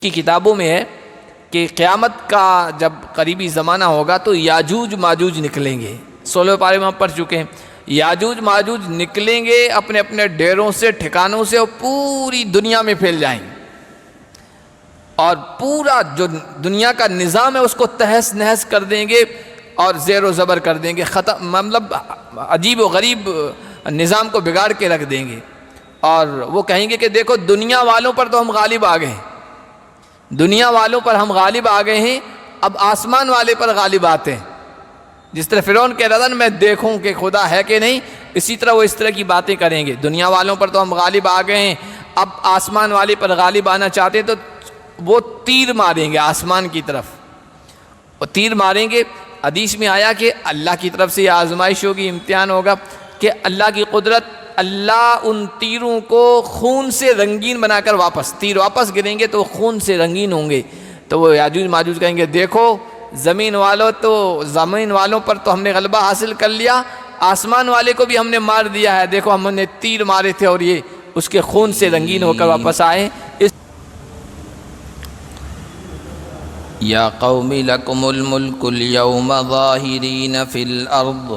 کی کتابوں میں ہے کہ قیامت کا جب قریبی زمانہ ہوگا تو یاجوج ماجوج نکلیں گے. 16 پارے میں ہم پڑھ چکے ہیں. یاجوج ماجوج نکلیں گے اپنے اپنے ڈیروں سے ٹھکانوں سے اور پوری دنیا میں پھیل جائیں گے اور پورا جو دنیا کا نظام ہے اس کو تہس نہس کر دیں گے اور زیر و زبر کر دیں گے. ختم مطلب عجیب و غریب نظام کو بگاڑ کے رکھ دیں گے. اور وہ کہیں گے کہ دیکھو دنیا والوں پر تو ہم غالب آ گئے ہیں, دنیا والوں پر ہم غالب آ گئے ہیں, اب آسمان والے پر غالب آتے ہیں. جس طرح فرعون کہہ رہا تھا نا میں دیکھوں کہ خدا ہے کہ نہیں, اسی طرح وہ اس طرح کی باتیں کریں گے. دنیا والوں پر تو ہم غالب آ گئے ہیں, اب آسمان والے پر غالب آنا چاہتے ہیں تو وہ تیر ماریں گے آسمان کی طرف, وہ تیر ماریں گے. حدیث میں آیا کہ اللہ کی طرف سے یہ آزمائش ہوگی, امتحان ہوگا کہ اللہ کی قدرت, اللہ ان تیروں کو خون سے رنگین بنا کر تیر واپس گریں گے تو خون سے رنگین ہوں گے. تو وہ یاجوج ماجوج کہیں گے دیکھو زمین والوں پر تو ہم نے غلبہ حاصل کر لیا, آسمان والے کو بھی ہم نے مار دیا ہے, دیکھو ہم نے تیر مارے تھے اور یہ اس کے خون سے رنگین ہو کر واپس آئے. یا قوم لکم الملک اليوم ظاہرین فی الارض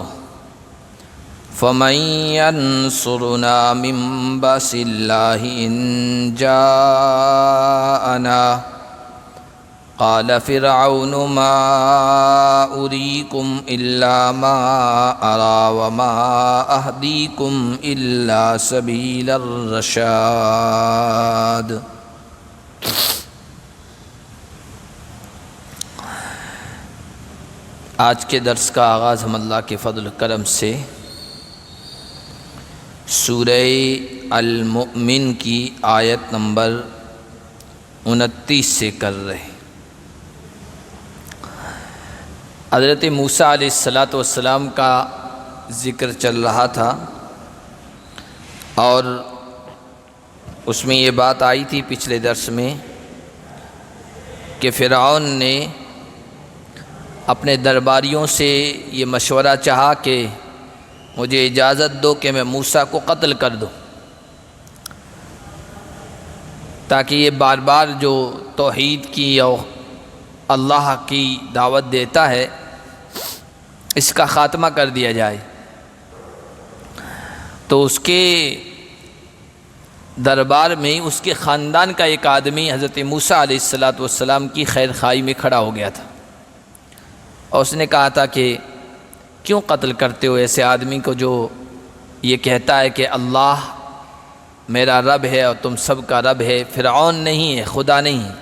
فمن ینصرنا من بأس اللہ ان جاءنا قال فرعون ما اریکم الا ما اری وما اہدیکم الا سبیل الرشاد. آج کے درس کا آغاز ہم اللہ کے فضل و کرم سے سورہ المؤمن کی آیت نمبر 29 سے کر رہے ہیں. حضرت موسیٰ علیہ السلام کا ذکر چل رہا تھا اور اس میں یہ بات آئی تھی پچھلے درس میں کہ فرعون نے اپنے درباریوں سے یہ مشورہ چاہا کہ مجھے اجازت دو کہ میں موسیٰ کو قتل کر دوں, تاکہ یہ بار بار جو توحید کی اور اللہ کی دعوت دیتا ہے اس کا خاتمہ کر دیا جائے. تو اس کے دربار میں اس کے خاندان کا ایک آدمی حضرت موسیٰ علیہ السلام کی خیر خواہی میں کھڑا ہو گیا تھا اور اس نے کہا تھا کہ کیوں قتل کرتے ہو ایسے آدمی کو جو یہ کہتا ہے کہ اللہ میرا رب ہے اور تم سب کا رب ہے, فرعون نہیں ہے, خدا نہیں ہے.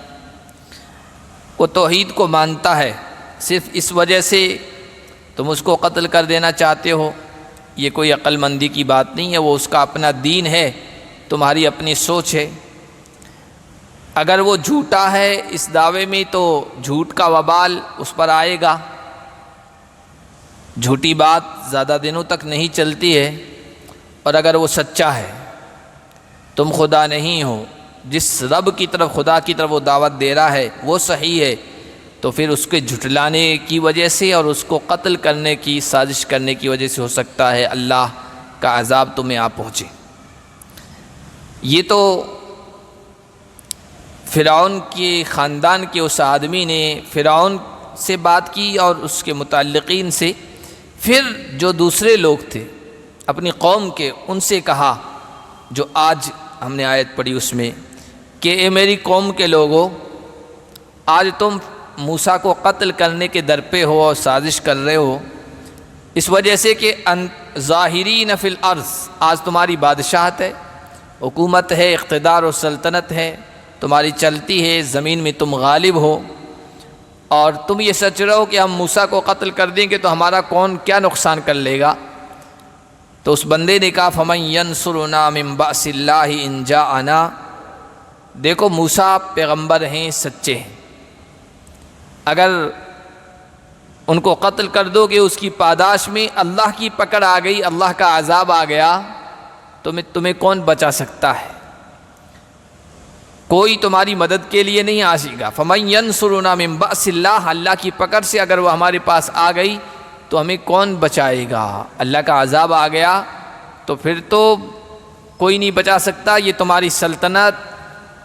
وہ توحید کو مانتا ہے, صرف اس وجہ سے تم اس کو قتل کر دینا چاہتے ہو, یہ کوئی عقل مندی کی بات نہیں ہے. وہ اس کا اپنا دین ہے, تمہاری اپنی سوچ ہے. اگر وہ جھوٹا ہے اس دعوے میں تو جھوٹ کا وبال اس پر آئے گا. جھوٹی بات زیادہ دنوں تک نہیں چلتی ہے. اور اگر وہ سچا ہے, تم خدا نہیں ہو, جس رب کی طرف خدا کی طرف وہ دعوت دے رہا ہے وہ صحیح ہے, تو پھر اس کے جھٹلانے کی وجہ سے اور اس کو قتل کرنے کی سازش کرنے کی وجہ سے ہو سکتا ہے اللہ کا عذاب تمہیں آ پہنچے. یہ تو فرعون کے خاندان کے اس آدمی نے فرعون سے بات کی اور اس کے متعلقین سے. پھر جو دوسرے لوگ تھے اپنی قوم کے, ان سے کہا جو آج ہم نے آیت پڑھی اس میں کہ اے میری قوم کے لوگوں, آج تم موسیٰ کو قتل کرنے کے در پہ ہو اور سازش کر رہے ہو اس وجہ سے کہ ظاہرین فی الارض, آج تمہاری بادشاہت ہے, حکومت ہے, اقتدار و سلطنت ہے, تمہاری چلتی ہے, زمین میں تم غالب ہو, اور تم یہ سوچ رہے ہو کہ ہم موسیٰ کو قتل کر دیں گے تو ہمارا کون کیا نقصان کر لے گا. تو اس بندے نے کہا فمن ینصرنا من بأس اللہ ان جاءنا, دیکھو موسیٰ پیغمبر ہیں, سچے ہیں, اگر ان کو قتل کر دو گے اس کی پاداش میں اللہ کی پکڑ آ گئی, اللہ کا عذاب آ گیا, تو تمہیں کون بچا سکتا ہے, کوئی تمہاری مدد کے لیے نہیں آ سکے گا. فمن ینصرنا من بأس اللہ, اللہ کی پکڑ سے اگر وہ ہمارے پاس آ گئی تو ہمیں کون بچائے گا, اللہ کا عذاب آ گیا تو پھر تو کوئی نہیں بچا سکتا. یہ تمہاری سلطنت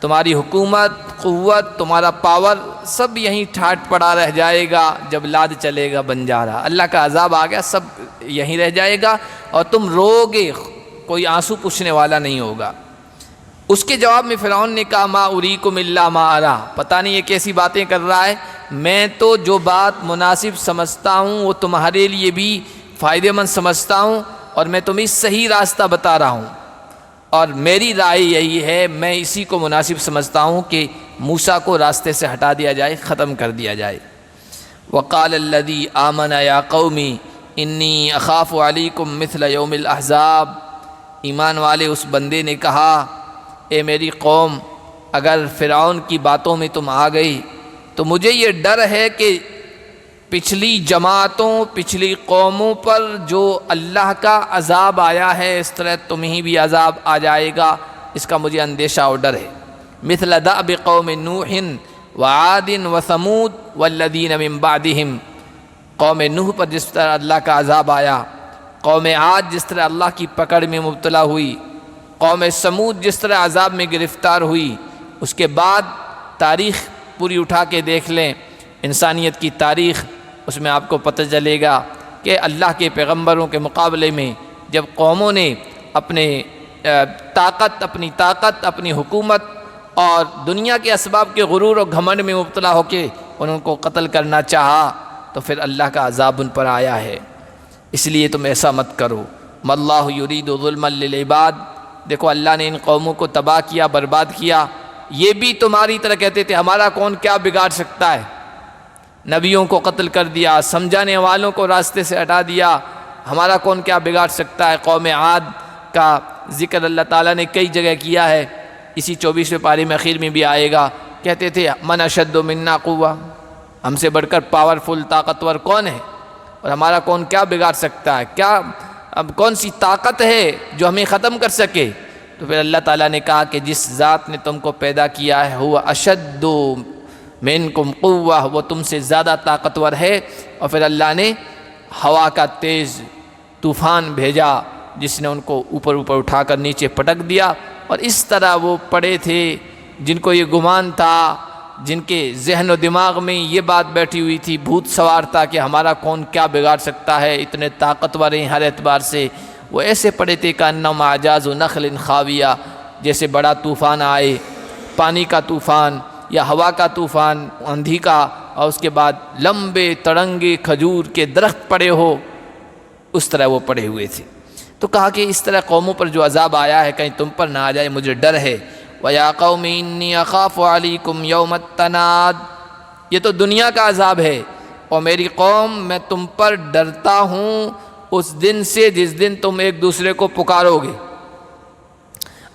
تمہاری حکومت، قوت، تمہارا پاور سب یہیں ٹھاٹ پڑا رہ جائے گا جب لاد چلے گا بنجارا۔ اللہ کا عذاب آ گیا، سب یہیں رہ جائے گا اور تم رو گے، کوئی آنسو پوچھنے والا نہیں ہوگا۔ اس کے جواب میں فرعون نے کہا ما اریکم الا ما ارا، پتہ نہیں یہ کیسی باتیں کر رہا ہے، میں تو جو بات مناسب سمجھتا ہوں وہ تمہارے لیے بھی فائدہ مند سمجھتا ہوں اور میں تمہیں صحیح راستہ بتا رہا ہوں، اور میری رائے یہی ہے، میں اسی کو مناسب سمجھتا ہوں کہ موسیٰ کو راستے سے ہٹا دیا جائے، ختم کر دیا جائے۔ وقال الذی آمن یا قومی انی اخاف علیکم مثل یوم الاحزاب، ایمان والے اس بندے نے کہا اے میری قوم، اگر فرعون کی باتوں میں تم آ گئی تو مجھے یہ ڈر ہے کہ پچھلی جماعتوں، پچھلی قوموں پر جو اللہ کا عذاب آیا ہے اس طرح تمہیں بھی عذاب آ جائے گا، اس کا مجھے اندیشہ اور ڈر ہے۔ مثل دأب قوم نوح وعاد وثمود والذین من بعدہم، قوم نوح پر جس طرح اللہ کا عذاب آیا، قوم عاد جس طرح اللہ کی پکڑ میں مبتلا ہوئی، قوم سمود جس طرح عذاب میں گرفتار ہوئی، اس کے بعد تاریخ پوری اٹھا کے دیکھ لیں، انسانیت کی تاریخ، اس میں آپ کو پتہ چلے گا کہ اللہ کے پیغمبروں کے مقابلے میں جب قوموں نے اپنی طاقت، اپنی حکومت اور دنیا کے اسباب کے غرور اور گھمنڈ میں مبتلا ہو کے ان کو قتل کرنا چاہا تو پھر اللہ کا عذاب ان پر آیا ہے۔ اس لیے تم ایسا مت کرو۔ واللہ یرید ظلما للعباد، دیکھو اللہ نے ان قوموں کو تباہ کیا، برباد کیا، یہ بھی تمہاری طرح کہتے تھے ہمارا کون کیا بگاڑ سکتا ہے، نبیوں کو قتل کر دیا، سمجھانے والوں کو راستے سے ہٹا دیا، ہمارا کون کیا بگاڑ سکتا ہے۔ قوم عاد کا ذکر اللہ تعالیٰ نے کئی جگہ کیا ہے، اسی 24ویں پارے میں اخیر میں بھی آئے گا، کہتے تھے من اشد منا قوہ، ہم سے بڑھ کر پاورفل، طاقتور کون ہے اور ہمارا کون کیا بگاڑ سکتا ہے، کیا اب کون سی طاقت ہے جو ہمیں ختم کر سکے۔ تو پھر اللہ تعالیٰ نے کہا کہ جس ذات نے تم کو پیدا کیا ہے ہوا اشد منکم قوہ، وہ تم سے زیادہ طاقتور ہے، اور پھر اللہ نے ہوا کا تیز طوفان بھیجا جس نے ان کو اوپر اٹھا کر نیچے پٹک دیا، اور اس طرح وہ پڑے تھے جن کو یہ گمان تھا، جن کے ذہن و دماغ میں یہ بات بیٹھی ہوئی تھی، بھوت سوار تھا کہ ہمارا کون کیا بگاڑ سکتا ہے، اتنے طاقتور ہیں ہر اعتبار سے، وہ ایسے پڑے تھے کأنہم اعجاز نخل خاویہ، جیسے بڑا طوفان آئے، پانی کا طوفان یا ہوا کا طوفان، آندھی کا، اور اس کے بعد لمبے تڑنگے کھجور کے درخت پڑے ہو، اس طرح وہ پڑے ہوئے تھے۔ تو کہا کہ اس طرح قوموں پر جو عذاب آیا ہے کہیں تم پر نہ آ جائے، مجھے ڈر ہے۔ وَيَا قَوْمِ إِنِّي أَخَافُ عَلَيْكُمْ يَوْمَ التَّنَادِ، یہ تو دنیا کا عذاب ہے، اور میری قوم میں تم پر ڈرتا ہوں اس دن سے جس دن تم ایک دوسرے کو پکارو گے،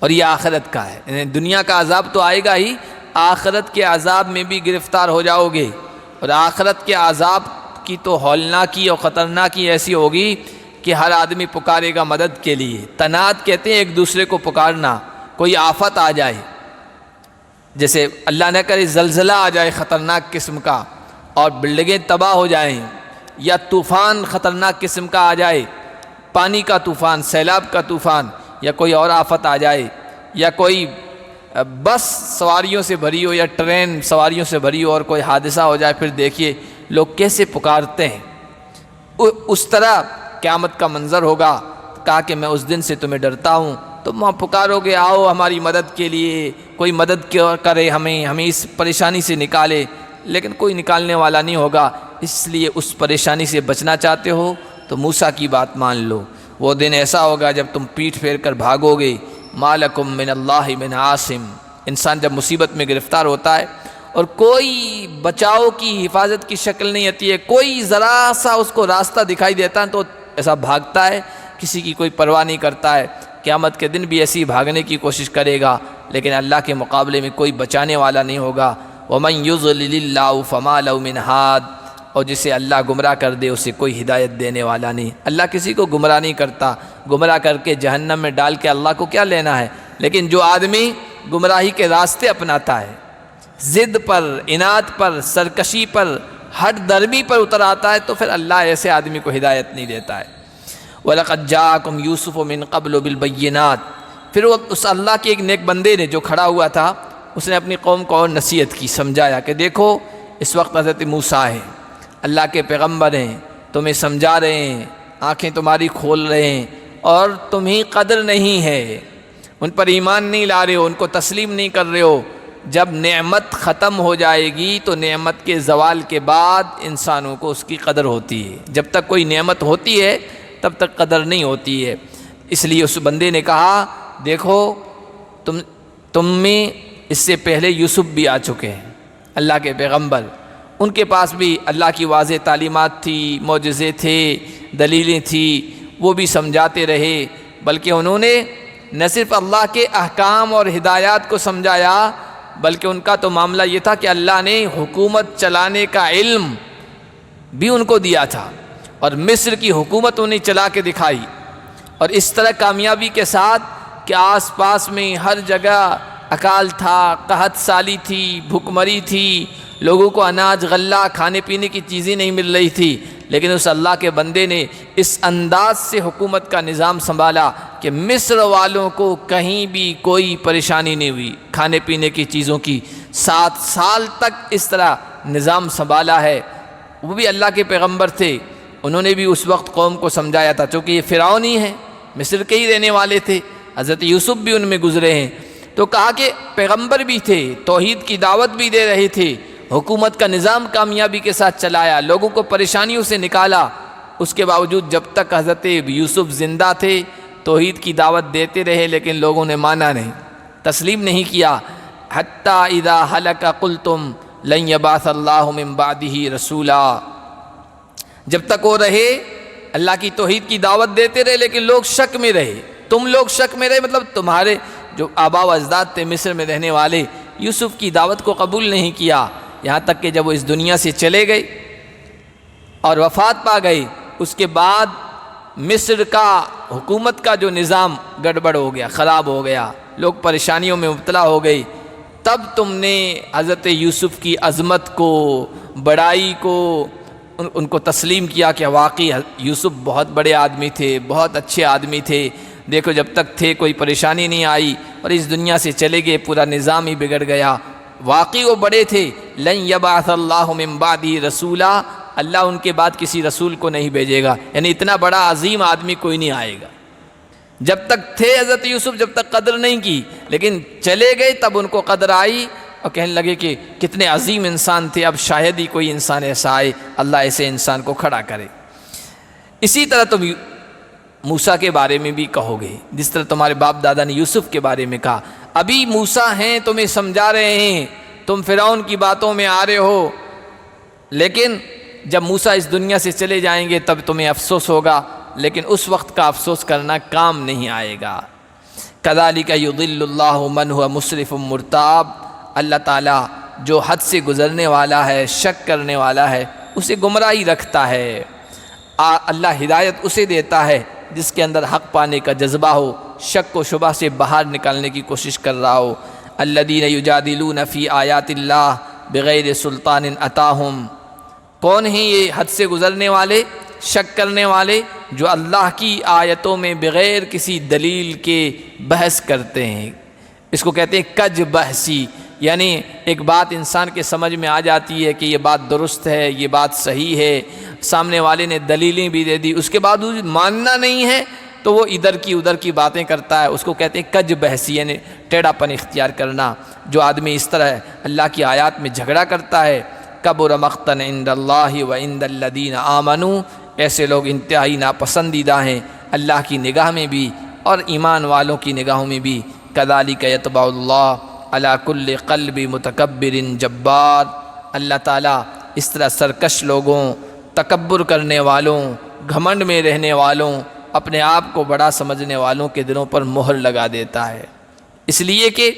اور یہ آخرت کا ہے، یعنی دنیا کا عذاب تو آئے گا ہی، آخرت کے عذاب میں بھی گرفتار ہو جاؤ گے، اور آخرت کے عذاب کی تو ہولناکی اور خطرناکی ایسی ہوگی کہ ہر آدمی پکارے گا مدد کے لیے۔ تناد کہتے ہیں ایک دوسرے کو پکارنا، کوئی آفت آ جائے، جیسے اللہ نہ کرے زلزلہ آ جائے خطرناک قسم کا اور بلڈنگیں تباہ ہو جائیں، یا طوفان خطرناک قسم کا آ جائے، پانی کا طوفان، سیلاب کا طوفان، یا کوئی اور آفت آ جائے، یا کوئی بس سواریوں سے بھری ہو یا ٹرین سواریوں سے بھری ہو اور کوئی حادثہ ہو جائے، پھر دیکھیے لوگ کیسے پکارتے ہیں، اس طرح قیامت کا منظر ہوگا۔ کہا کہ میں اس دن سے تمہیں ڈرتا ہوں، تم وہاں پکارو گے آؤ ہماری مدد کے لیے، کوئی مدد کرے ہمیں اس پریشانی سے نکالے، لیکن کوئی نکالنے والا نہیں ہوگا۔ اس لیے اس پریشانی سے بچنا چاہتے ہو تو موسیٰ کی بات مان لو، وہ دن ایسا ہوگا جب تم پیٹھ پھیر کر بھاگو گے۔ ما لکم من اللہ من عاصم، انسان جب مصیبت میں گرفتار ہوتا ہے اور کوئی بچاؤ کی حفاظت کی شکل نہیں آتی ہے، کوئی ذرا سا اس کو راستہ دکھائی دیتا ہے تو ایسا بھاگتا ہے، کسی کی کوئی پرواہ نہیں کرتا ہے۔ قیامت کے دن بھی ایسی بھاگنے کی کوشش کرے گا، لیکن اللہ کے مقابلے میں کوئی بچانے والا نہیں ہوگا۔ وَمَن يُضْلِلِ اللَّهُ فَمَا لَهُ مِنْ هَادٍ، اور جسے اللہ گمراہ کر دے اسے کوئی ہدایت دینے والا نہیں۔ اللہ کسی کو گمراہ نہیں کرتا، گمراہ کر کے جہنم میں ڈال کے اللہ کو کیا لینا ہے، لیکن جو آدمی گمراہی کے راستے اپناتا ہے، ضد پر، عناد پر، سرکشی پر، ہٹ درمی پر اتر آتا ہے، تو پھر اللہ ایسے آدمی کو ہدایت نہیں دیتا ہے۔ وَلَقَدْ جَاءَكُمْ يُوسُفُ مِنْ قَبْلُ بِالْبَيِّنَاتِ، پھر وہ اس اللہ کے ایک نیک بندے نے جو کھڑا ہوا تھا اس نے اپنی قوم کو اور نصیحت کی، سمجھایا کہ دیکھو اس وقت حضرت موسیٰ ہیں، اللہ کے پیغمبر ہیں، تمہیں سمجھا رہے ہیں، آنکھیں تمہاری کھول رہے ہیں، اور تمہیں قدر نہیں ہے، ان پر ایمان نہیں لا رہے ہو، ان کو تسلیم نہیں کر رہے ہو۔ جب نعمت ختم ہو جائے گی تو نعمت کے زوال کے بعد انسانوں کو اس کی قدر ہوتی ہے، جب تک کوئی نعمت ہوتی ہے تب تک قدر نہیں ہوتی ہے۔ اس لیے اس بندے نے کہا دیکھو تم میں اس سے پہلے یوسف بھی آ چکے ہیں، اللہ کے پیغمبر، ان کے پاس بھی اللہ کی واضح تعلیمات تھی، معجزے تھے، دلیلیں تھیں، وہ بھی سمجھاتے رہے، بلکہ انہوں نے نہ صرف اللہ کے احکام اور ہدایات کو سمجھایا، بلکہ ان کا تو معاملہ یہ تھا کہ اللہ نے حکومت چلانے کا علم بھی ان کو دیا تھا، اور مصر کی حکومت انہیں چلا کے دکھائی، اور اس طرح کامیابی کے ساتھ کہ آس پاس میں ہر جگہ اکال تھا، قحط سالی تھی، بھوک مری تھی، لوگوں کو اناج غلہ کھانے پینے کی چیزیں نہیں مل رہی تھی، لیکن اس اللہ کے بندے نے اس انداز سے حکومت کا نظام سنبھالا کہ مصر والوں کو کہیں بھی کوئی پریشانی نہیں ہوئی کھانے پینے کی چیزوں کی۔ 7 سال تک اس طرح نظام سنبھالا ہے۔ وہ بھی اللہ کے پیغمبر تھے، انہوں نے بھی اس وقت قوم کو سمجھایا تھا، چونکہ یہ فرعون ہی ہیں، مصر کے ہی رہنے والے تھے، حضرت یوسف بھی ان میں گزرے ہیں، تو کہا کہ پیغمبر بھی تھے، توحید کی دعوت بھی دے رہے تھے، حکومت کا نظام کامیابی کے ساتھ چلایا، لوگوں کو پریشانیوں سے نکالا، اس کے باوجود جب تک حضرت یوسف زندہ تھے توحید کی دعوت دیتے رہے، لیکن لوگوں نے مانا نہیں، تسلیم نہیں کیا۔ حتی اذا ہلک قلتم لن یبعث اللہ من بعدہ رسولا، جب تک وہ رہے اللہ کی توحید کی دعوت دیتے رہے، لیکن لوگ شک میں رہے، تم لوگ شک میں رہے، مطلب تمہارے جو آبا و اجداد تھے مصر میں رہنے والے، یوسف کی دعوت کو قبول نہیں کیا، یہاں تک کہ جب وہ اس دنیا سے چلے گئے اور وفات پا گئے، اس کے بعد مصر کا حکومت کا جو نظام گڑبڑ ہو گیا، خراب ہو گیا، لوگ پریشانیوں میں مبتلا ہو گئے، تب تم نے حضرت یوسف کی عظمت کو، بڑائی کو، ان کو تسلیم کیا کہ واقعی یوسف بہت بڑے آدمی تھے، بہت اچھے آدمی تھے، دیکھو جب تک تھے کوئی پریشانی نہیں آئی، اور اس دنیا سے چلے گئے پورا نظام ہی بگڑ گیا، واقعی وہ بڑے تھے۔ لن یبعث اللہ من بعدہ رسولا، اللہ ان کے بعد کسی رسول کو نہیں بھیجے گا، یعنی اتنا بڑا عظیم آدمی کوئی نہیں آئے گا۔ جب تک تھے حضرت یوسف جب تک قدر نہیں کی، لیکن چلے گئے تب ان کو قدر آئی، اور کہنے لگے کہ کتنے عظیم انسان تھے، اب شاید ہی کوئی انسان ایسا آئے، اللہ ایسے انسان کو کھڑا کرے۔ اسی طرح تم موسیٰ کے بارے میں بھی کہو گے، جس طرح تمہارے باپ دادا نے یوسف کے بارے میں کہا، ابھی موسیٰ ہیں تمہیں سمجھا رہے ہیں، تم فرعون کی باتوں میں آ رہے ہو، لیکن جب موسیٰ اس دنیا سے چلے جائیں گے تب تمہیں افسوس ہوگا، لیکن اس وقت کا افسوس کرنا کام نہیں آئے گا۔ کذالک یضل اللہ من هو مسرف مرتاب، اللہ تعالیٰ جو حد سے گزرنے والا ہے، شک کرنے والا ہے، اسے گمراہی رکھتا ہے۔ اللہ ہدایت اسے دیتا ہے جس کے اندر حق پانے کا جذبہ ہو، شک و شبہ سے باہر نکالنے کی کوشش کر رہا ہو۔ الذین یجادلون فی آیات اللہ بغیر سلطان اتاہم، کون ہیں یہ حد سے گزرنے والے، شک کرنے والے، جو اللہ کی آیتوں میں بغیر کسی دلیل کے بحث کرتے ہیں۔ اس کو کہتے ہیں کج بحثی، یعنی ایک بات انسان کے سمجھ میں آ جاتی ہے کہ یہ بات درست ہے، یہ بات صحیح ہے، سامنے والے نے دلیلیں بھی دے دی، اس کے بعد ماننا نہیں ہے تو وہ ادھر کی ادھر کی باتیں کرتا ہے، اس کو کہتے ہیں کج بحثی، یعنی ٹیڑھا پن اختیار کرنا۔ جو آدمی اس طرح اللہ کی آیات میں جھگڑا کرتا ہے، کبر مقتا عند اللہ و عند الذین آمنوا، ایسے لوگ انتہائی ناپسندیدہ ہیں اللہ کی نگاہ میں بھی اور ایمان والوں کی نگاہوں میں بھی۔ کذالک یطبع اللہ علی کل قلب متکبر جبار، اللہ تعالیٰ اس طرح سرکش لوگوں، تکبر کرنے والوں، گھمنڈ میں رہنے والوں، اپنے آپ کو بڑا سمجھنے والوں کے دلوں پر مہر لگا دیتا ہے، اس لیے کہ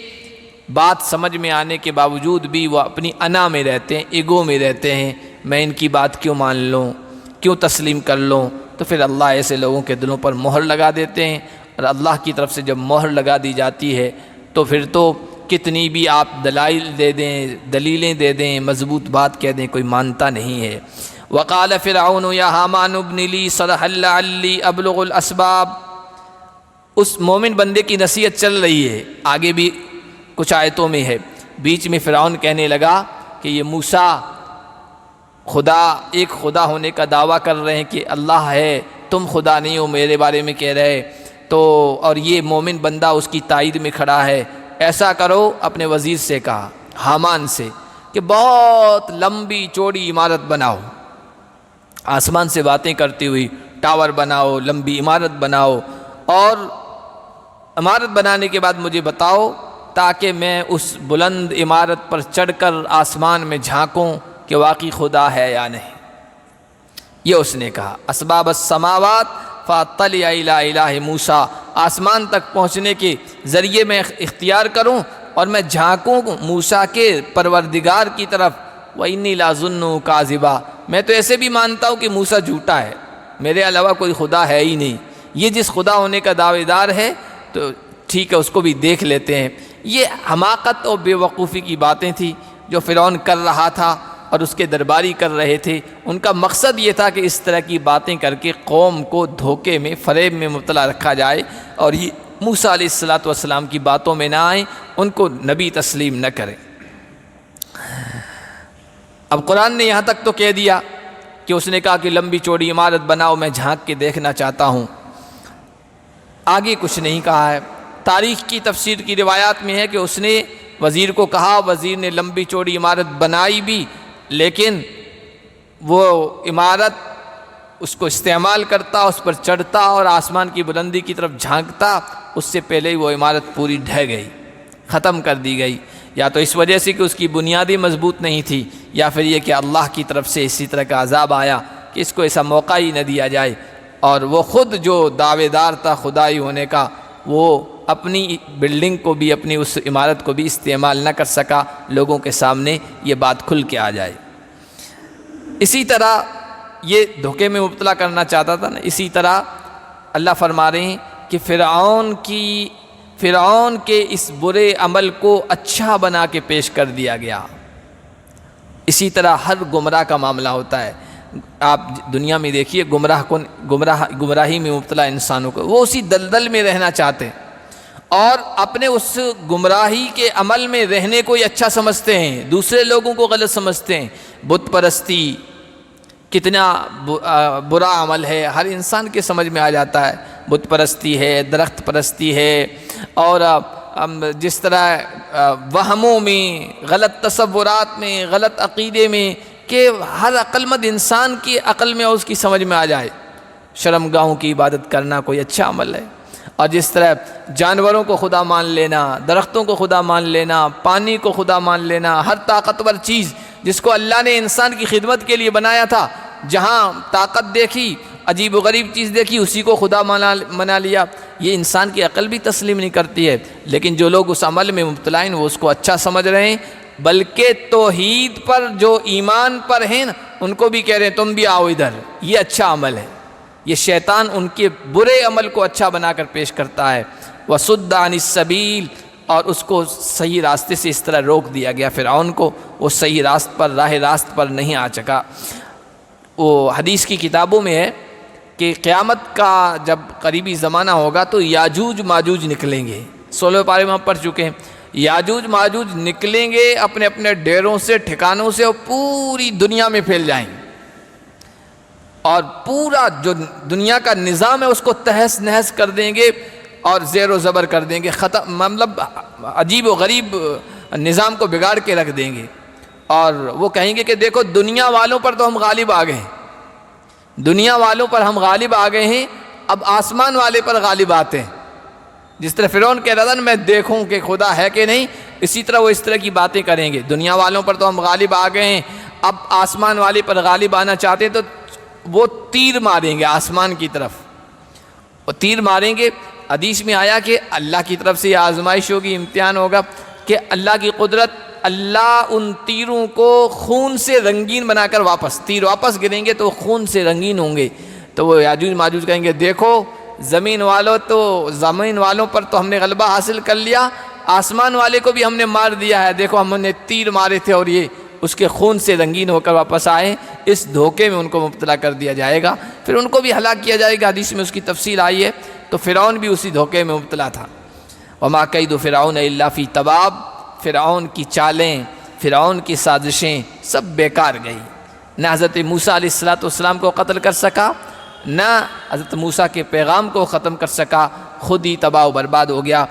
بات سمجھ میں آنے کے باوجود بھی وہ اپنی انا میں رہتے ہیں، ایگو میں رہتے ہیں، میں ان کی بات کیوں مان لوں، کیوں تسلیم کر لوں، تو پھر اللہ ایسے لوگوں کے دلوں پر مہر لگا دیتے ہیں، اور اللہ کی طرف سے جب مہر لگا دی جاتی ہے تو پھر تو کتنی بھی آپ دلائل دے دیں، دلیلیں دے دیں، مضبوط بات کہہ دیں، کوئی مانتا نہیں ہے۔ وقال فرعون یا حامان ابن لی صرحا لعلی ابلغ الاسباب، اس مومن بندے کی نصیحت چل رہی ہے، آگے بھی کچھ آیتوں میں ہے، بیچ میں فرعون کہنے لگا کہ یہ موسیٰ خدا ایک خدا ہونے کا دعویٰ کر رہے ہیں کہ اللہ ہے، تم خدا نہیں ہو میرے بارے میں کہہ رہے تو، اور یہ مومن بندہ اس کی تائید میں کھڑا ہے، ایسا کرو اپنے وزیر سے کہا حامان سے کہ بہت لمبی چوڑی عمارت بناؤ، آسمان سے باتیں کرتی ہوئی ٹاور بناؤ، لمبی عمارت بناؤ، اور عمارت بنانے کے بعد مجھے بتاؤ تاکہ میں اس بلند عمارت پر چڑھ کر آسمان میں جھانکوں کہ واقعی خدا ہے یا نہیں۔ یہ اس نے کہا اسباب السماوات فاطلع الی الہ موسیٰ، آسمان تک پہنچنے کے ذریعے میں اختیار کروں اور میں جھانکوں موسیٰ کے پروردگار کی طرف، وَإِنِّي لَأَظُنُّهُ كَاذِبًا، میں تو ایسے بھی مانتا ہوں کہ موسیٰ جھوٹا ہے، میرے علاوہ کوئی خدا ہے ہی نہیں، یہ جس خدا ہونے کا دعوے دار ہے تو ٹھیک ہے اس کو بھی دیکھ لیتے ہیں۔ یہ حماقت اور بے وقوفی کی باتیں تھیں جو فرعون کر رہا تھا اور اس کے درباری کر رہے تھے۔ ان کا مقصد یہ تھا کہ اس طرح کی باتیں کر کے قوم کو دھوکے میں، فریب میں مبتلا رکھا جائے اور یہ موسیٰ علیہ السلام کی باتوں میں نہ آئیں، ان کو نبی تسلیم نہ کریں۔ اب قرآن نے یہاں تک تو کہہ دیا کہ اس نے کہا کہ لمبی چوڑی عمارت بناؤ، میں جھانک کے دیکھنا چاہتا ہوں، آگے کچھ نہیں کہا ہے۔ تاریخ کی تفسیر کی روایات میں ہے کہ اس نے وزیر کو کہا، وزیر نے لمبی چوڑی عمارت بنائی بھی، لیکن وہ عمارت اس کو استعمال کرتا، اس پر چڑھتا اور آسمان کی بلندی کی طرف جھانکتا، اس سے پہلے ہی وہ عمارت پوری ڈھہ گئی، ختم کر دی گئی، یا تو اس وجہ سے کہ اس کی بنیادیں مضبوط نہیں تھی، یا پھر یہ کہ اللہ کی طرف سے اسی طرح کا عذاب آیا کہ اس کو ایسا موقع ہی نہ دیا جائے، اور وہ خود جو دعوے دار تھا خدائی ہونے کا، وہ اپنی بلڈنگ کو بھی، اپنی اس عمارت کو بھی استعمال نہ کر سکا، لوگوں کے سامنے یہ بات کھل کے آ جائے۔ اسی طرح یہ دھوکے میں مبتلا کرنا چاہتا تھا نا، اسی طرح اللہ فرما رہے ہیں کہ فرعون کے اس برے عمل کو اچھا بنا کے پیش کر دیا گیا۔ اسی طرح ہر گمراہ کا معاملہ ہوتا ہے، آپ دنیا میں دیکھیے گمراہی میں مبتلا انسانوں کو، وہ اسی دلدل میں رہنا چاہتے ہیں اور اپنے اس گمراہی کے عمل میں رہنے کو ہی اچھا سمجھتے ہیں، دوسرے لوگوں کو غلط سمجھتے ہیں۔ بت پرستی کتنا برا عمل ہے، ہر انسان کے سمجھ میں آ جاتا ہے، بت پرستی ہے، درخت پرستی ہے، اور جس طرح وہموں میں، غلط تصورات میں، غلط عقیدے میں، کہ ہر عقل مند انسان کی عقل میں اور اس کی سمجھ میں آ جائے شرمگاہوں کی عبادت کرنا کوئی اچھا عمل ہے، اور جس طرح جانوروں کو خدا مان لینا، درختوں کو خدا مان لینا، پانی کو خدا مان لینا، ہر طاقتور چیز جس کو اللہ نے انسان کی خدمت کے لیے بنایا تھا، جہاں طاقت دیکھی، عجیب و غریب چیز دیکھی، اسی کو خدا منا لیا، یہ انسان کی عقل بھی تسلیم نہیں کرتی ہے۔ لیکن جو لوگ اس عمل میں مبتلا ہیں وہ اس کو اچھا سمجھ رہے ہیں، بلکہ توحید پر جو ایمان پر ہیں ان کو بھی کہہ رہے ہیں تم بھی آؤ ادھر، یہ اچھا عمل ہے۔ یہ شیطان ان کے برے عمل کو اچھا بنا کر پیش کرتا ہے۔ وَصُدَّ عَنِ السَّبِيلِ، اور اس کو صحیح راستے سے اس طرح روک دیا گیا، فرعون کو وہ صحیح راست پر نہیں آ سکا۔ وہ حدیث کی کتابوں میں ہے کہ قیامت کا جب قریبی زمانہ ہوگا تو یاجوج ماجوج نکلیں گے، 16 پارے میں ہم پڑھ چکے ہیں، یاجوج ماجوج نکلیں گے اپنے اپنے ڈیروں سے، ٹھکانوں سے، اور پوری دنیا میں پھیل جائیں گے، اور پورا جو دنیا کا نظام ہے اس کو تہس نہس کر دیں گے اور زیر و زبر کر دیں گے، مطلب عجیب و غریب نظام کو بگاڑ کے رکھ دیں گے، اور وہ کہیں گے کہ دیکھو دنیا والوں پر تو ہم غالب آ گئے ہیں، دنیا والوں پر ہم غالب آ گئے ہیں، اب آسمان والے پر غالب آتے ہیں۔ جس طرح فرعون کہہ رہا تھا نا میں دیکھوں کہ خدا ہے کہ نہیں، اسی طرح وہ اس طرح کی باتیں کریں گے، دنیا والوں پر تو ہم غالب آ گئے ہیں، اب آسمان والے پر غالب آنا چاہتے ہیں تو وہ تیر ماریں گے آسمان کی طرف، وہ تیر ماریں گے۔ حدیث میں آیا کہ اللہ کی طرف سے یہ آزمائش ہوگی، امتحان ہوگا کہ اللہ کی قدرت، اللہ ان تیروں کو خون سے رنگین بنا کر تیر واپس گریں گے تو خون سے رنگین ہوں گے، تو وہ یاجوج ماجوج کہیں گے دیکھو زمین والوں پر تو ہم نے غلبہ حاصل کر لیا، آسمان والے کو بھی ہم نے مار دیا ہے، دیکھو ہم نے تیر مارے تھے اور یہ اس کے خون سے رنگین ہو کر واپس آئے۔ اس دھوکے میں ان کو مبتلا کر دیا جائے گا، پھر ان کو بھی ہلاک کیا جائے گا، حدیث میں اس کی تفصیل آئی ہے۔ تو فرعون بھی اسی دھوکے میں مبتلا تھا۔ وما کید فرعون الا فی تباب، فرعون کی چالیں، فرعون کی سازشیں سب بیکار گئی۔ نہ حضرت موسیٰ علیہ السلام کو قتل کر سکا، نہ حضرت موسیٰ کے پیغام کو ختم کر سکا، خود ہی تباہ و برباد ہو گیا۔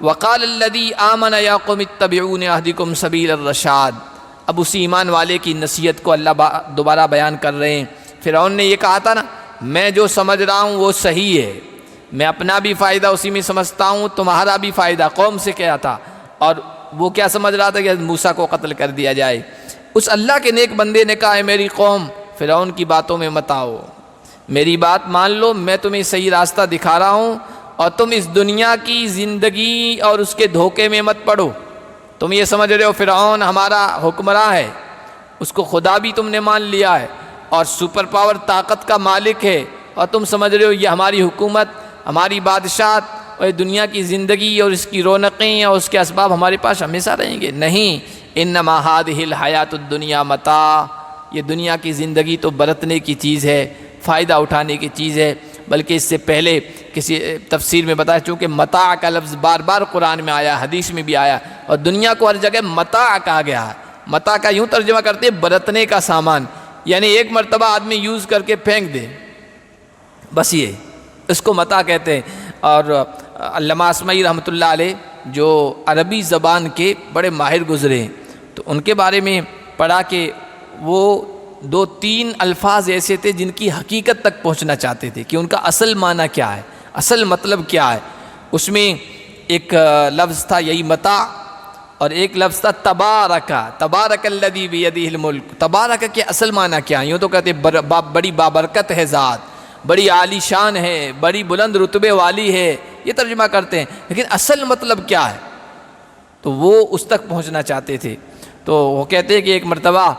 وقال الذی آمن یا قوم اتبعون اہدکم سبیل الرشاد۔ اب اسی ایمان والے کی نصیحت کو اللہ دوبارہ بیان کر رہے ہیں۔ فرعون نے یہ کہا تھا نا، میں جو سمجھ رہا ہوں وہ صحیح ہے، میں اپنا بھی فائدہ اسی میں سمجھتا ہوں، تمہارا بھی فائدہ، قوم سے کیا تھا، اور وہ کیا سمجھ رہا تھا کہ موسیٰ کو قتل کر دیا جائے۔ اس اللہ کے نیک بندے نے کہا، اے میری قوم، فرعون کی باتوں میں مت آؤ، میری بات مان لو، میں تمہیں صحیح راستہ دکھا رہا ہوں، اور تم اس دنیا کی زندگی اور اس کے دھوکے میں مت پڑو۔ تم یہ سمجھ رہے ہو فرعون ہمارا حکمراں ہے، اس کو خدا بھی تم نے مان لیا ہے اور سپر پاور طاقت کا مالک ہے، اور تم سمجھ رہے ہو یہ ہماری حکومت، ہماری بادشاہت اور دنیا کی زندگی اور اس کی رونقیں اور اس کے اسباب ہمارے پاس ہمیشہ رہیں گے۔ نہیں، انما هذه الحیات الدنیا متاع، یہ دنیا کی زندگی تو برتنے کی چیز ہے، فائدہ اٹھانے کی چیز ہے۔ بلکہ اس سے پہلے کسی تفسیر میں بتایا، چونکہ متاع کا لفظ بار بار قرآن میں آیا، حدیث میں بھی آیا، اور دنیا کو ہر جگہ متاع کہا گیا ہے۔ متاع کا یوں ترجمہ کرتے ہیں برتنے کا سامان، یعنی ایک مرتبہ آدمی یوز کر کے پھینک دے، بس یہ اس کو متاع کہتے ہیں۔ اور علامہ اسمعی رحمۃ اللہ علیہ جو عربی زبان کے بڑے ماہر گزرے ہیں، تو ان کے بارے میں پڑھا کہ وہ 2-3 الفاظ ایسے تھے جن کی حقیقت تک پہنچنا چاہتے تھے کہ ان کا اصل معنی کیا ہے، اصل مطلب کیا ہے۔ اس میں ایک لفظ تھا یہی متاع، اور ایک لفظ تھا تبارک، تبارک الذی بیدہ الملک۔ تبارک کے اصل معنی کیا ہے؟ یوں تو کہتے بڑی بابرکت ہے ذات، بڑی عالی شان ہے، بڑی بلند رتبے والی ہے، یہ ترجمہ کرتے ہیں، لیکن اصل مطلب کیا ہے؟ تو وہ اس تک پہنچنا چاہتے تھے۔ تو وہ کہتے ہیں کہ ایک مرتبہ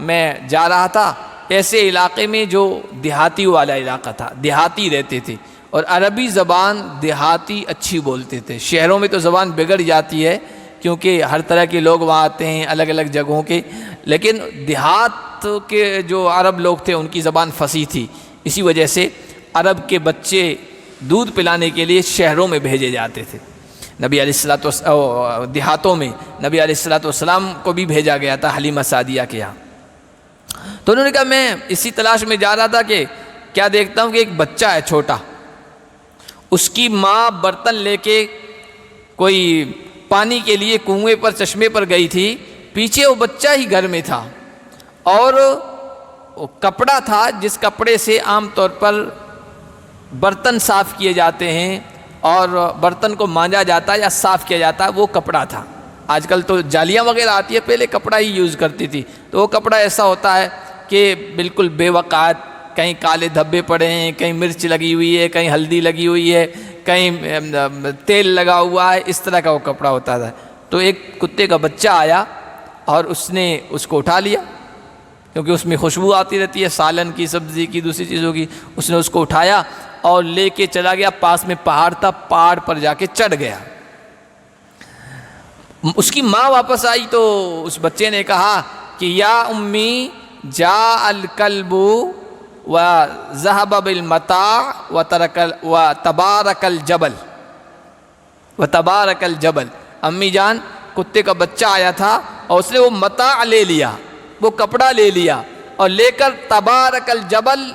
میں جا رہا تھا ایسے علاقے میں جو دیہاتی والا علاقہ تھا، دیہاتی رہتے تھے، اور عربی زبان دیہاتی اچھی بولتے تھے۔ شہروں میں تو زبان بگڑ جاتی ہے کیونکہ ہر طرح کے لوگ وہاں آتے ہیں الگ الگ جگہوں کے، لیکن دیہات کے جو عرب لوگ تھے ان کی زبان فصیح تھی، اسی وجہ سے عرب کے بچے دودھ پلانے کے لیے شہروں میں بھیجے جاتے تھے۔ نبی علیہ دیہاتوں میں نبی علیہ السلام کو بھی بھیجا گیا تھا حلیمہ سعدیہ کے یہاں۔ تو انہوں نے کہا میں اسی تلاش میں جا رہا تھا کہ کیا دیکھتا ہوں کہ ایک بچہ ہے چھوٹا، اس کی ماں برتن لے کے کوئی پانی کے لیے کنویں پر چشمے پر گئی تھی، پیچھے وہ بچہ ہی گھر میں تھا، اور وہ کپڑا تھا جس کپڑے سے عام طور پر برتن صاف کیے جاتے ہیں اور برتن کو مانجا جاتا ہے یا صاف کیا جاتا ہے، وہ کپڑا تھا۔ آج کل تو جالیاں وغیرہ آتی ہے، پہلے کپڑا ہی یوز کرتی تھی، تو وہ کپڑا ایسا ہوتا ہے کہ بالکل بے وقعت، کہیں کالے دھبے پڑے ہیں، کہیں مرچ لگی ہوئی ہے، کہیں ہلدی لگی ہوئی ہے، کہیں تیل لگا ہوا ہے، اس طرح کا وہ کپڑا ہوتا تھا۔ تو ایک کتے کا بچہ آیا اور اس نے اس کو اٹھا لیا، کیونکہ اس میں خوشبو آتی رہتی ہے سالن کی، سبزی کی، دوسری چیزوں کی۔ اس نے اس کو اٹھایا اور لے کے چلا گیا، پاس میں پہاڑ تھا، پہاڑ پر جا کے چڑھ گیا۔ اس کی ماں واپس آئی تو اس بچے نے کہا کہ یا امی جاء الکلب وذهب بالمتاع وتبارك الجبل، وتبارك الجبل، امی جان کتے کا بچہ آیا تھا اور اس نے وہ متاع لے لیا، وہ کپڑا لے لیا اور لے کر تبارک الجبل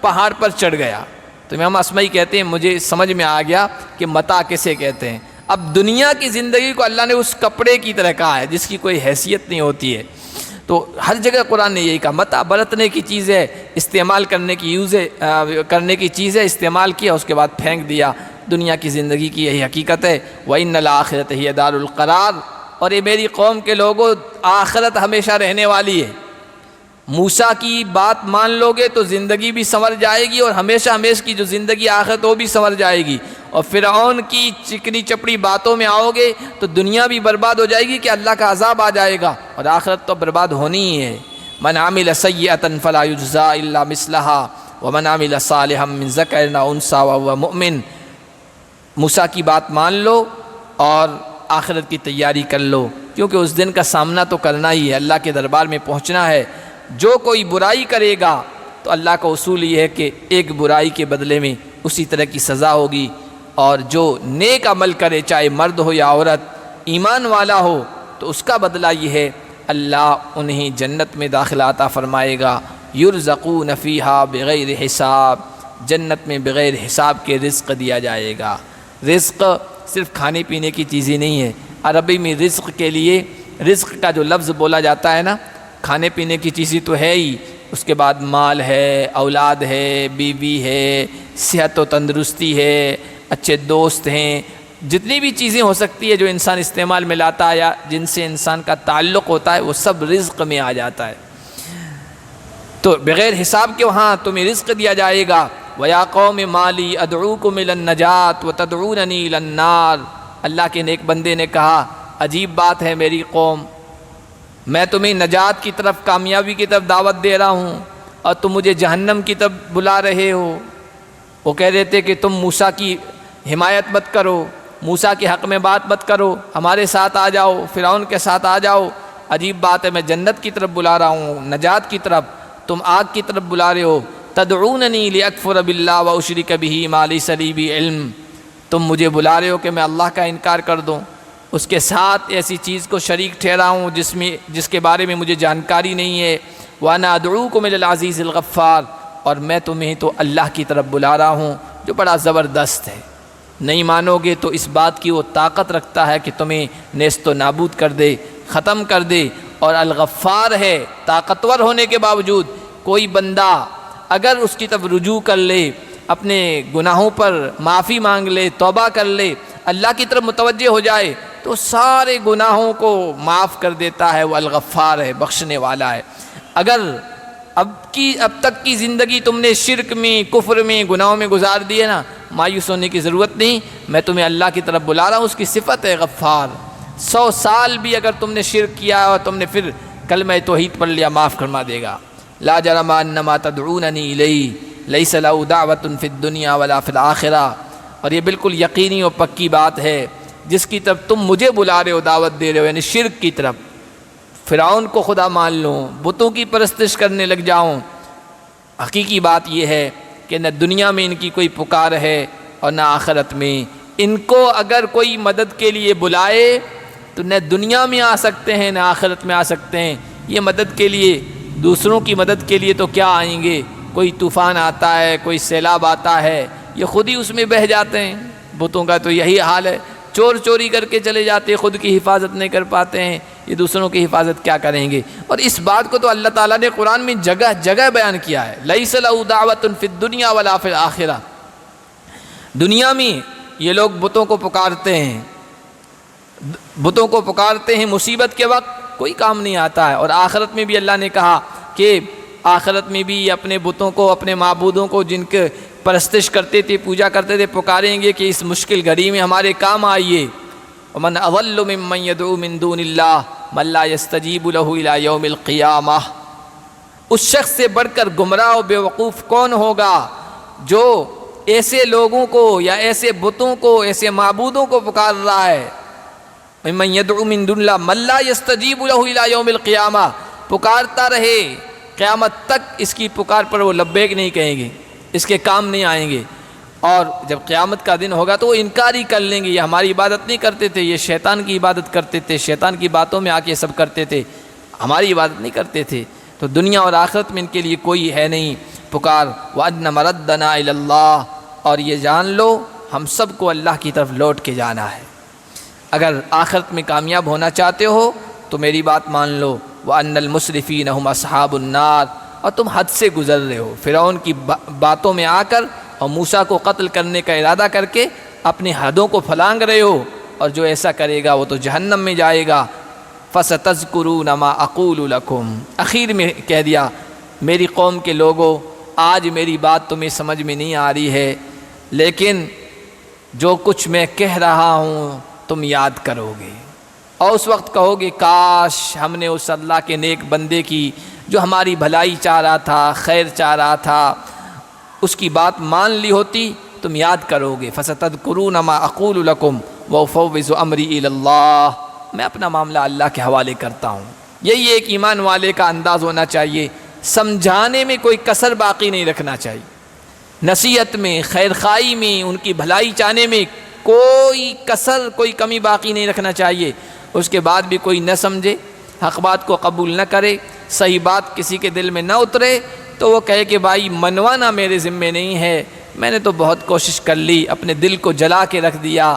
پہاڑ پر چڑھ گیا۔ تو امام اسمعی کہتے ہیں مجھے سمجھ میں آ گیا کہ متاع کسے کہتے ہیں۔ اب دنیا کی زندگی کو اللہ نے اس کپڑے کی طرح کہا ہے جس کی کوئی حیثیت نہیں ہوتی ہے۔ تو ہر جگہ قرآن نے یہی کہا، متاع برتنے کی چیز ہے، استعمال کرنے کی چیز ہے، استعمال کیا اس کے بعد پھینک دیا۔ دنیا کی زندگی کی یہی حقیقت ہے۔ وَإِنَّ الْآخِرَةَ هِيَ دَارُ الْقَرَارِ، اور یہ میری قوم کے لوگوں آخرت ہمیشہ رہنے والی ہے۔ موسیٰ کی بات مان لو گے تو زندگی بھی سنور جائے گی، اور ہمیشہ ہمیشہ کی جو زندگی آخرت وہ بھی سنور جائے گی، اور فرعون کی چکنی چپڑی باتوں میں آؤ گے تو دنیا بھی برباد ہو جائے گی کہ اللہ کا عذاب آ جائے گا، اور آخرت تو برباد ہونی ہی ہے۔ من عمل سیئۃ فلا یجزا الا مثلھا ومن عمل صالحا من ذکر او انثی وهو مؤمن۔ موسیٰ کی بات مان لو اور آخرت کی تیاری کر لو، کیونکہ اس دن کا سامنا تو کرنا ہی ہے، اللہ کے دربار میں پہنچنا ہے۔ جو کوئی برائی کرے گا تو اللہ کا اصول یہ ہے کہ ایک برائی کے بدلے میں اسی طرح کی سزا ہوگی، اور جو نیک عمل کرے چاہے مرد ہو یا عورت، ایمان والا ہو تو اس کا بدلہ یہ ہے اللہ انہیں جنت میں داخلہ عطا فرمائے گا، یرزقون فیہا بغیر حساب، جنت میں بغیر حساب کے رزق دیا جائے گا۔ رزق صرف کھانے پینے کی چیزیں نہیں ہے، عربی میں رزق کے لیے رزق کا جو لفظ بولا جاتا ہے نا، کھانے پینے کی چیزیں تو ہے ہی، اس کے بعد مال ہے، اولاد ہے، بیوی ہے، صحت و تندرستی ہے، اچھے دوست ہیں، جتنی بھی چیزیں ہو سکتی ہے جو انسان استعمال میں لاتا ہے یا جن سے انسان کا تعلق ہوتا ہے وہ سب رزق میں آ جاتا ہے۔ تو بغیر حساب کے وہاں تمہیں رزق دیا جائے گا۔ وَيَا قَوْمِ مَالِي أَدْعُوكُمْ إِلَى النَّجَاةِ وَتَدْعُونَنِي إِلَى النَّارِ۔ اللہ کے نیک بندے نے کہا عجیب بات ہے میری قوم، میں تمہیں نجات کی طرف، کامیابی کی طرف دعوت دے رہا ہوں اور تم مجھے جہنم کی طرف بلا رہے ہو۔ وہ کہہ رہے تھے کہ تم موسیٰ کی حمایت مت کرو، موسیٰ کے حق میں بات مت کرو، ہمارے ساتھ آ جاؤ، فرعون کے ساتھ آ جاؤ۔ عجیب بات ہے، میں جنت کی طرف بلا رہا ہوں، نجات کی طرف، تم آگ کی طرف بلا رہے ہو۔ تدعوننی لیکفر باللہ واشرک بہ ما لیس لی بہ علم، تم مجھے بلا رہے ہو کہ میں اللہ کا انکار کر دوں، اس کے ساتھ ایسی چیز کو شریک ٹھہراؤں جس کے بارے میں مجھے جانکاری نہیں ہے۔ وانا ادعوکم الی العزیز الغفار، اور میں تمہیں تو اللہ کی طرف بلا رہا ہوں جو بڑا زبردست ہے، نہیں مانو گے تو اس بات کی وہ طاقت رکھتا ہے کہ تمہیں نیست و نابود کر دے، ختم کر دے، اور الغفار ہے، طاقتور ہونے کے باوجود کوئی بندہ اگر اس کی طرف رجوع کر لے، اپنے گناہوں پر معافی مانگ لے، توبہ کر لے، اللہ کی طرف متوجہ ہو جائے تو سارے گناہوں کو معاف کر دیتا ہے، وہ الغفار ہے، بخشنے والا ہے۔ اگر اب تک کی زندگی تم نے شرک میں، کفر میں، گناہوں میں گزار دی ہے نا، مایوس ہونے کی ضرورت نہیں، میں تمہیں اللہ کی طرف بلا رہا ہوں، اس کی صفت ہے غفار۔ 100 سال بھی اگر تم نے شرک کیا اور تم نے پھر کلمہ توحید پڑھ لیا، معاف فرما دے گا۔ لا جرم انما تدعوننی الیہ لیس لہ دعوۃ فی الدنیا ولا فی الآخرہ، اور یہ بالکل یقینی اور پکی بات ہے، جس کی طرف تم مجھے بلا رہے ہو، دعوت دے رہے ہو، یعنی شرک کی طرف، فرعون کو خدا مان لوں، بتوں کی پرستش کرنے لگ جاؤں، حقیقی بات یہ ہے کہ نہ دنیا میں ان کی کوئی پکار ہے اور نہ آخرت میں۔ ان کو اگر کوئی مدد کے لیے بلائے تو نہ دنیا میں آ سکتے ہیں نہ آخرت میں آ سکتے ہیں۔ یہ مدد کے لیے، دوسروں کی مدد کے لیے تو کیا آئیں گے؟ کوئی طوفان آتا ہے، کوئی سیلاب آتا ہے، یہ خود ہی اس میں بہہ جاتے ہیں۔ بتوں کا تو یہی حال ہے، چور چوری کر کے چلے جاتے ہیں، خود کی حفاظت نہیں کر پاتے ہیں، یہ دوسروں کی حفاظت کیا کریں گے؟ اور اس بات کو تو اللہ تعالیٰ نے قرآن میں جگہ جگہ بیان کیا ہے، لیس لہ دعوۃ فی الدنیا ولا فی الآخرہ۔ دنیا میں یہ لوگ بتوں کو پکارتے ہیں، بتوں کو پکارتے ہیں، مصیبت کے وقت کوئی کام نہیں آتا ہے، اور آخرت میں بھی اللہ نے کہا کہ آخرت میں بھی اپنے بتوں کو، اپنے معبودوں کو جن کے پرستش کرتے تھے، پوجا کرتے تھے، پکاریں گے کہ اس مشکل گھڑی میں ہمارے کام آئیے۔ ومن اضل ممن يدعو من دون اللہ من لا يستجیب له الى یوم القیامہ، اس شخص سے بڑھ کر گمراہ و بیوقوف کون ہوگا جو ایسے لوگوں کو یا ایسے بتوں کو، ایسے معبودوں کو پکار رہا ہے۔ ممن يدعو من دون اللہ من لا يستجیب له الى یوم القیامہ، پکارتا رہے قیامت تک، اس کی پکار پر وہ لبیک نہیں کہیں گے، اس کے کام نہیں آئیں گے، اور جب قیامت کا دن ہوگا تو وہ انکار ہی کر لیں گے، یہ ہماری عبادت نہیں کرتے تھے، یہ شیطان کی عبادت کرتے تھے، شیطان کی باتوں میں آ کے سب کرتے تھے، ہماری عبادت نہیں کرتے تھے۔ تو دنیا اور آخرت میں ان کے لیے کوئی ہے نہیں پکار۔ وَأَنَّ مَرَدَّنَا إِلَى اللَّهِ، اور یہ جان لو ہم سب کو اللہ کی طرف لوٹ کے جانا ہے۔ اگر آخرت میں کامیاب ہونا چاہتے ہو تو میری بات مان لو، وَأَنَّ الْمُسْرِفِينَ هُمْ أَصْحَابُ النَّارِ، اور تم حد سے گزر رہے ہو، فرعون کی باتوں میں آ کر اور موسیٰ کو قتل کرنے کا ارادہ کر کے اپنی حدوں کو پھلانگ رہے ہو، اور جو ایسا کرے گا وہ تو جہنم میں جائے گا۔ فَسَتَذْكُرُونَ مَا أَقُولُ لَكُمْ، اخیر میں کہہ دیا میری قوم کے لوگوں، آج میری بات تمہیں سمجھ میں نہیں آ رہی ہے، لیکن جو کچھ میں کہہ رہا ہوں تم یاد کرو گے، اور اس وقت کہو گے کاش ہم نے اس اللہ کے نیک بندے کی جو ہماری بھلائی چاہ رہا تھا، خیر چاہ رہا تھا، اس کی بات مان لی ہوتی۔ تم یاد کرو گے، فَسَتَذْكُرُونَ مَا أَقُولُ لَكُمْ وَأُفَوِّضُ أَمْرِي إِلَى اللَّهِ، میں اپنا معاملہ اللہ کے حوالے کرتا ہوں۔ یہی ایک ایمان والے کا انداز ہونا چاہیے، سمجھانے میں کوئی کسر باقی نہیں رکھنا چاہیے، نصیحت میں، خیر خواہی میں، ان کی بھلائی چاہنے میں کوئی کسر، کوئی کمی باقی نہیں رکھنا چاہیے۔ اس کے بعد بھی کوئی نہ سمجھے، حق بات کو قبول نہ کرے، صحیح بات کسی کے دل میں نہ اترے، تو وہ کہے کہ بھائی منوانا میرے ذمے نہیں ہے، میں نے تو بہت کوشش کر لی، اپنے دل کو جلا کے رکھ دیا،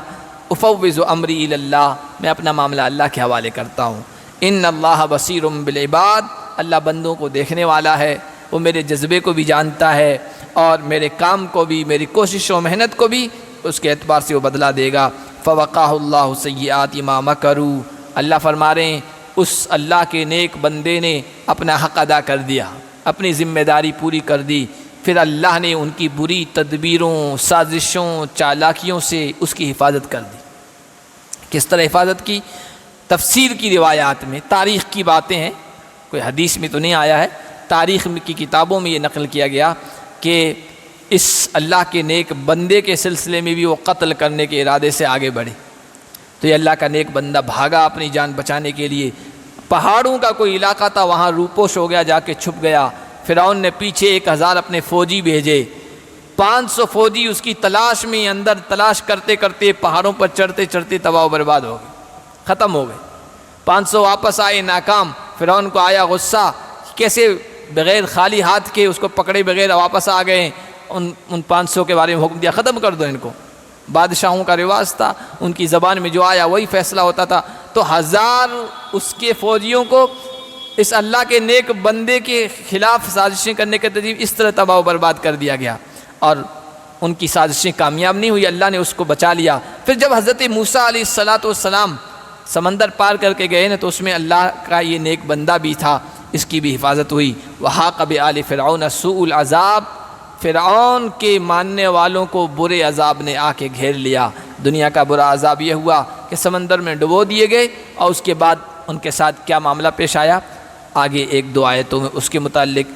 افوض امری الی اللہ، میں اپنا معاملہ اللہ کے حوالے کرتا ہوں۔ ان اللہ بصیر بالعباد، اللہ بندوں کو دیکھنے والا ہے، وہ میرے جذبے کو بھی جانتا ہے اور میرے کام کو بھی، میری کوشش و محنت کو بھی اس کے اعتبار سے وہ بدلہ دے گا۔ فوقاہ اللہ سیئات ما مکروا، اللہ فرما رہے ہیں اس اللہ کے نیک بندے نے اپنا حق ادا کر دیا، اپنی ذمہ داری پوری کر دی، پھر اللہ نے ان کی بری تدبیروں، سازشوں، چالاکیوں سے اس کی حفاظت کر دی۔ کس طرح حفاظت کی؟ تفسیر کی روایات میں، تاریخ کی باتیں ہیں، کوئی حدیث میں تو نہیں آیا ہے، تاریخ کی کتابوں میں یہ نقل کیا گیا کہ اس اللہ کے نیک بندے کے سلسلے میں بھی وہ قتل کرنے کے ارادے سے آگے بڑھے، تو یہ اللہ کا نیک بندہ بھاگا اپنی جان بچانے کے لیے، پہاڑوں کا کوئی علاقہ تھا وہاں روپوش ہو گیا، جا کے چھپ گیا۔ فرعون نے پیچھے 1000 اپنے فوجی بھیجے، 500 فوجی اس کی تلاش میں اندر تلاش کرتے کرتے پہاڑوں پر چڑھتے چڑھتے تباہ و برباد ہو گئے، ختم ہو گئے۔ 500 واپس آئے ناکام، فرعون کو آیا غصہ، کیسے بغیر خالی ہاتھ کے اس کو پکڑے بغیر واپس آ گئے، ان 500 کے بارے میں حکم دیا ختم کر دو ان کو۔ بادشاہوں کا رواج تھا، ان کی زبان میں جو آیا وہی فیصلہ ہوتا تھا، تو 1000 اس کے فوجیوں کو اس اللہ کے نیک بندے کے خلاف سازشیں کرنے کا ترتیب اس طرح تباہ و برباد کر دیا گیا، اور ان کی سازشیں کامیاب نہیں ہوئی، اللہ نے اس کو بچا لیا۔ پھر جب حضرت موسیٰ علیہ السلام سمندر پار کر کے گئے نا، تو اس میں اللہ کا یہ نیک بندہ بھی تھا، اس کی بھی حفاظت ہوئی۔ وحاق بآل فرعون سوء العذاب، فرعون کے ماننے والوں کو برے عذاب نے آ کے گھیر لیا۔ دنیا کا برا عذاب یہ ہوا کہ سمندر میں ڈبو دیے گئے، اور اس کے بعد ان کے ساتھ کیا معاملہ پیش آیا، آگے 1-2 آیتوں میں اس کے متعلق